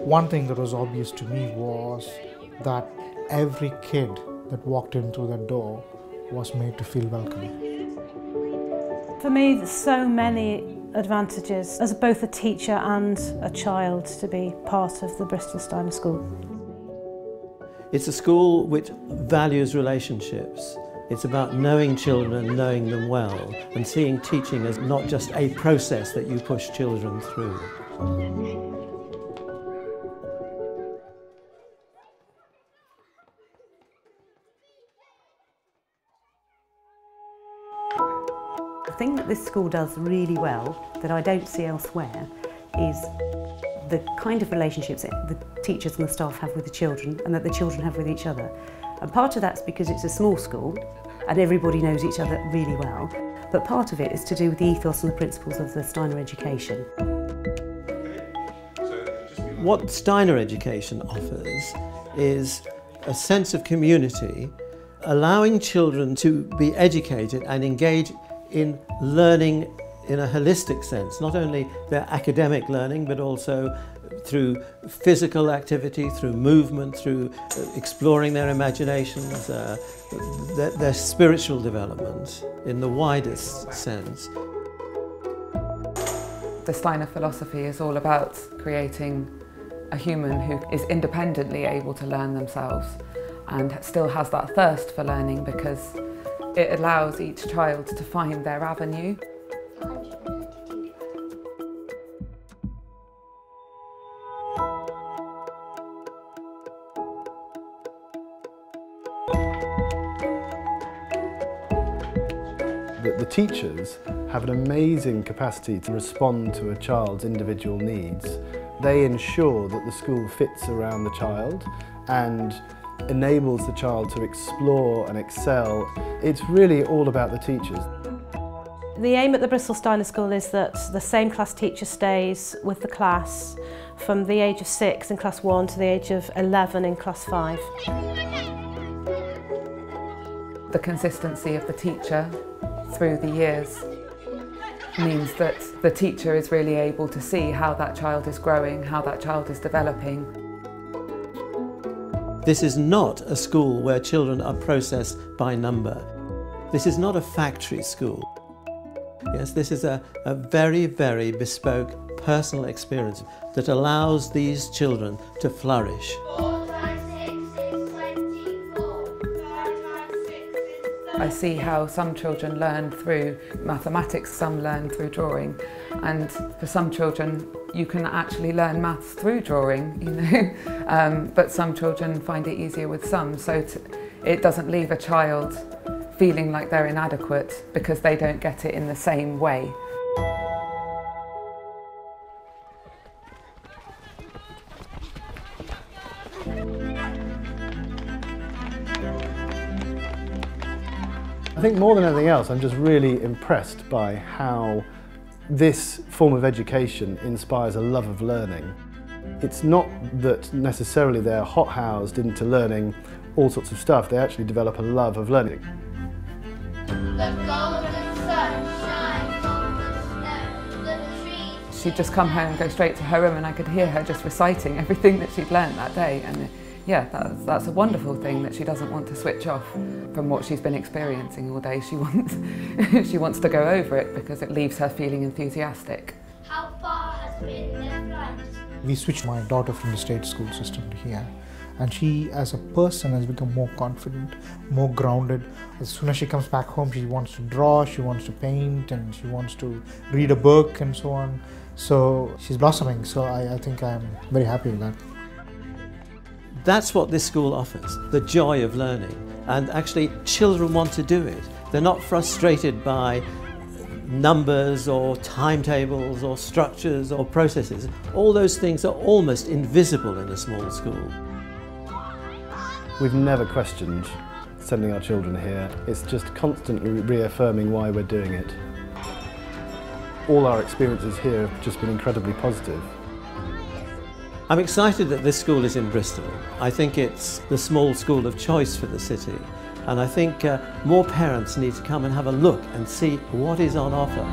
One thing that was obvious to me was that every kid that walked in through that door was made to feel welcome. For me, there's so many advantages as both a teacher and a child to be part of the Bristol Steiner School. It's a school which values relationships. It's about knowing children and knowing them well and seeing teaching as not just a process that you push children through. The thing that this school does really well, that I don't see elsewhere, is the kind of relationships that the teachers and the staff have with the children and that the children have with each other. And part of that's because it's a small school and everybody knows each other really well, but part of it is to do with the ethos and the principles of the Steiner education. What Steiner education offers is a sense of community, allowing children to be educated and engage in learning in a holistic sense, not only their academic learning but also through physical activity, through movement, through exploring their imaginations, their spiritual development in the widest sense. The Steiner philosophy is all about creating a human who is independently able to learn themselves and still has that thirst for learning, because it allows each child to find their avenue. The teachers have an amazing capacity to respond to a child's individual needs. They ensure that the school fits around the child and enables the child to explore and excel. It's really all about the teachers. The aim at the Bristol Steiner School is that the same class teacher stays with the class from the age of 6 in class 1 to the age of 11 in class 5. The consistency of the teacher through the years means that the teacher is really able to see how that child is growing, how that child is developing. This is not a school where children are processed by number. This is not a factory school. Yes, this is a very, very bespoke personal experience that allows these children to flourish. 4 times 6 is 24. 5 times 6 is 30. I see how some children learn through mathematics, some learn through drawing, and for some children you can actually learn maths through drawing, you know, but some children find it easier with some, so it doesn't leave a child feeling like they're inadequate because they don't get it in the same way. I think more than anything else, I'm just really impressed by how this form of education inspires a love of learning. It's not that necessarily they're hot-housed into learning all sorts of stuff, they actually develop a love of learning. The golden sun shines on the snow, the trees. She'd just come home, go straight to her room, and I could hear her just reciting everything that she'd learned that day. And yeah, that's a wonderful thing, that she doesn't want to switch off from what she's been experiencing all day. She wants to go over it because it leaves her feeling enthusiastic. How far has been the flight? We switched my daughter from the state school system to here, and she as a person has become more confident, more grounded. As soon as she comes back home, she wants to draw, she wants to paint, and she wants to read a book and so on. So she's blossoming, so I think I'm very happy with that. That's what this school offers, the joy of learning. And actually, children want to do it. They're not frustrated by numbers or timetables or structures or processes. All those things are almost invisible in a small school. We've never questioned sending our children here. It's just constantly reaffirming why we're doing it. All our experiences here have just been incredibly positive. I'm excited that this school is in Bristol. I think it's the small school of choice for the city, and I think more parents need to come and have a look and see what is on offer.